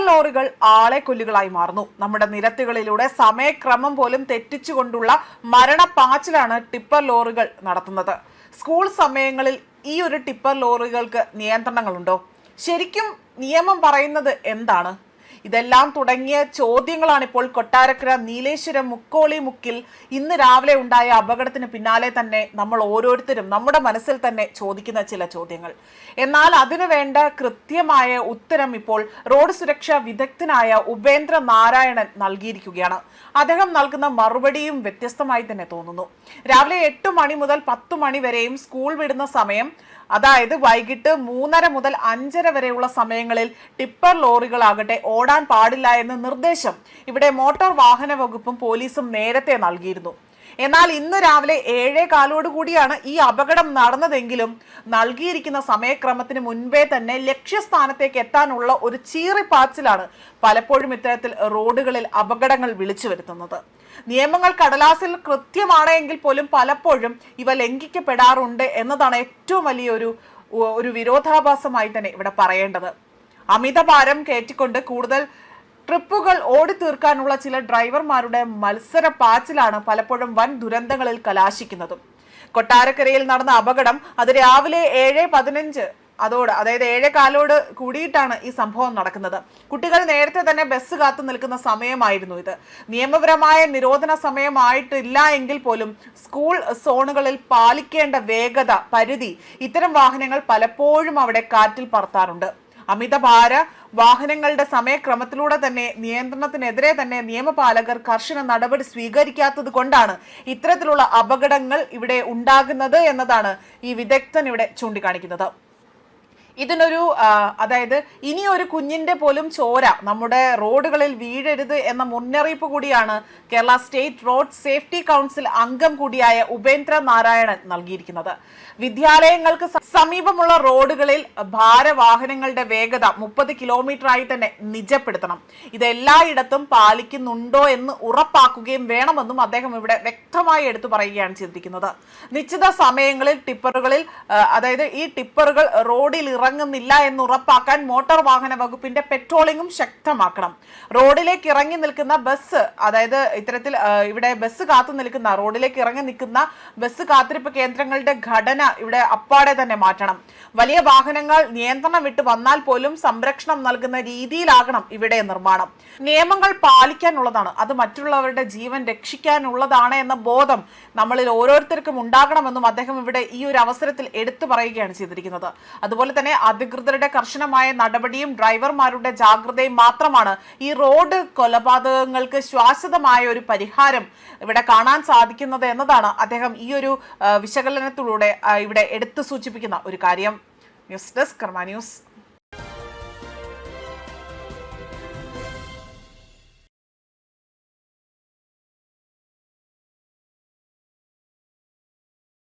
ലോറികൾ ആളെ കൊല്ലുകളായി മാറുന്നു. നമ്മുടെ നിരത്തുകളിലൂടെ സമയക്രമം പോലും തെറ്റിച്ചുകൊണ്ടുള്ള മരണപ്പാച്ചിലാണ് ടിപ്പർ ലോറികൾ നടത്തുന്നത്. സ്കൂൾ സമയങ്ങളിൽ ഈ ഒരു ടിപ്പർ ലോറികൾക്ക് നിയന്ത്രണങ്ങളുണ്ടോ? ശരിക്കും നിയമം പറയുന്നത് എന്താണ്? ഇതെല്ലാം തുടങ്ങിയ ചോദ്യങ്ങളാണ് ഇപ്പോൾ കൊട്ടാരക്കര നീലേശ്വരം മുക്കോളി മുക്കിൽ ഇന്ന് രാവിലെ ഉണ്ടായ അപകടത്തിന് പിന്നാലെ തന്നെ നമ്മൾ ഓരോരുത്തരും നമ്മുടെ മനസ്സിൽ തന്നെ ചോദിക്കുന്ന ചില ചോദ്യങ്ങൾ. എന്നാൽ അതിനു വേണ്ട കൃത്യമായ ഉത്തരം ഇപ്പോൾ റോഡ് സുരക്ഷാ വിദഗ്ധനായ ഉപേന്ദ്ര നാരായണൻ നൽകിയിരിക്കുകയാണ്. അദ്ദേഹം നൽകുന്ന മറുപടിയും വ്യത്യസ്തമായി തന്നെ തോന്നുന്നു. രാവിലെ 8 മണി മുതൽ 10 മണി വരെയും സ്കൂൾ വിടുന്ന സമയം, അതായത് വൈകിട്ട് 3:30 മുതൽ 5:30 വരെയുള്ള സമയങ്ങളിൽ ടിപ്പർ ലോറികളാകട്ടെ ഓടാൻ പാടില്ല എന്ന നിർദ്ദേശം ഇവിടെ മോട്ടോർ വാഹന വകുപ്പും പോലീസും നേരത്തെ നൽകിയിരുന്നു. എന്നാൽ ഇന്ന് രാവിലെ 7:15 കൂടിയാണ് ഈ അപകടം നടന്നതെങ്കിലും നൽകിയിരിക്കുന്ന സമയക്രമത്തിന് മുൻപേ തന്നെ ലക്ഷ്യസ്ഥാനത്തേക്ക് എത്താനുള്ള ഒരു ചീറിപ്പാച്ചിലാണ് പലപ്പോഴും ഇത്തരത്തിൽ റോഡുകളിൽ അപകടങ്ങൾ വിളിച്ചു വരുത്തുന്നത്. നിയമങ്ങൾ കടലാസിൽ കൃത്യമാണ് എങ്കിൽ പോലും പലപ്പോഴും ഇവ ലംഘിക്കപ്പെടാറുണ്ട് എന്നതാണ് ഏറ്റവും വലിയ ഒരു വിരോധാഭാസമായി തന്നെ ഇവിടെ പറയേണ്ടത്. അമിതഭാരം കയറ്റിക്കൊണ്ട് കൂടുതൽ ട്രിപ്പുകൾ ഓടിത്തീർക്കാനുള്ള ചില ഡ്രൈവർമാരുടെ മത്സര പാച്ചിലാണ് പലപ്പോഴും വൻ ദുരന്തങ്ങളിൽ കലാശിക്കുന്നതും. കൊട്ടാരക്കരയിൽ നടന്ന അപകടം അത് രാവിലെ 7:15 അതായത് 7:15 കൂടിയിട്ടാണ് ഈ സംഭവം നടക്കുന്നത്. കുട്ടികൾ നേരത്തെ തന്നെ ബസ് കാത്തു നിൽക്കുന്ന സമയമായിരുന്നു ഇത്. നിയമപരമായ നിരോധന സമയമായിട്ടില്ല എങ്കിൽ പോലും സ്കൂൾ സോണുകളിൽ പാലിക്കേണ്ട വേഗത പരിധി ഇത്തരം വാഹനങ്ങൾ പലപ്പോഴും അവിടെ കാറ്റിൽ പറത്താറുണ്ട്. അമിതഭാര വാഹനങ്ങളുടെ സമയക്രമത്തിലൂടെ തന്നെ നിയന്ത്രണത്തിനെതിരെ തന്നെ നിയമപാലകർ കർശന നടപടി സ്വീകരിക്കാത്തത് കൊണ്ടാണ് ഇത്തരത്തിലുള്ള അപകടങ്ങൾ ഇവിടെ ഉണ്ടാകുന്നത് എന്നതാണ് ഈ വിദഗ്ധൻ ഇവിടെ ചൂണ്ടിക്കാണിക്കുന്നത്. ഇതിനൊരു അതായത് ഇനി ഒരു കുഞ്ഞിന്റെ പോലും ചോര നമ്മുടെ റോഡുകളിൽ വീഴരുത് എന്ന മുന്നറിയിപ്പ് കൂടിയാണ് Kerala state road safety council അംഗം കൂടിയായ ഉപേന്ദ്ര നാരായണൻ നൽകിയിരിക്കുന്നത്. വിദ്യാലയങ്ങൾക്ക് സമീപമുള്ള റോഡുകളിൽ ഭാരവാഹനങ്ങളുടെ വേഗത 30 കിലോമീറ്റർ ആയി തന്നെ നിജപ്പെടുത്തണം. ഇതെല്ലായിടത്തും പാലിക്കുന്നുണ്ടോ എന്ന് ഉറപ്പാക്കുകയും വേണമെന്നും അദ്ദേഹം ഇവിടെ വ്യക്തമായി എടുത്തു പറയുകയാണ് ചെയ്തിരിക്കുന്നത്. നിശ്ചിത സമയങ്ങളിൽ അതായത് ഈ ടിപ്പറുകൾ റോഡിൽ ഇറങ്ങുന്നില്ല എന്ന് ഉറപ്പാക്കാൻ മോട്ടോർ വാഹന വകുപ്പിന്റെ പെട്രോളിംഗും ശക്തമാക്കണം. റോഡിലേക്ക് ഇറങ്ങി നിൽക്കുന്ന ബസ്, അതായത് ഇത്തരത്തിൽ ഇവിടെ ബസ് കാത്തു നിൽക്കുന്ന റോഡിലേക്ക് ഇറങ്ങി നിൽക്കുന്ന ബസ് കാത്തിരിപ്പ് കേന്ദ്രങ്ങളുടെ ഘടന ഇവിടെ അപ്പാടെ തന്നെ മാറ്റണം. വലിയ വാഹനങ്ങൾ നിയന്ത്രണം വിട്ട് വന്നാൽ പോലും സംരക്ഷണം നൽകുന്ന രീതിയിലാകണം ഇവിടെ നിർമ്മാണം. നിയമങ്ങൾ പാലിക്കാനുള്ളതാണ്, അത് മറ്റുള്ളവരുടെ ജീവൻ രക്ഷിക്കാനുള്ളതാണ് എന്ന ബോധം നമ്മളിൽ ഓരോരുത്തർക്കും ഉണ്ടാകണമെന്നും അദ്ദേഹം ഇവിടെ ഈ ഒരു അവസരത്തിൽ എടുത്തു പറയുകയാണ് ചെയ്തിരിക്കുന്നത്. അതുപോലെ തന്നെ അധികൃതരുടെ കർശനമായ നടപടിയും ഡ്രൈവർമാരുടെ ജാഗ്രതയും മാത്രമാണ് ഈ റോഡ് കൊലപാതകങ്ങൾക്ക് ശാശ്വതമായ ഒരു പരിഹാരം ഇവിടെ കാണാൻ സാധിക്കുന്നത് എന്നതാണ് അദ്ദേഹം ഈ ഒരു വിശകലനത്തിലൂടെ ഇവിടെ എടുത്തു സൂചിപ്പിക്കുന്ന ഒരു കാര്യം. ന്യൂസ് ഡെസ്ക് കർമ്മ ന്യൂസ്.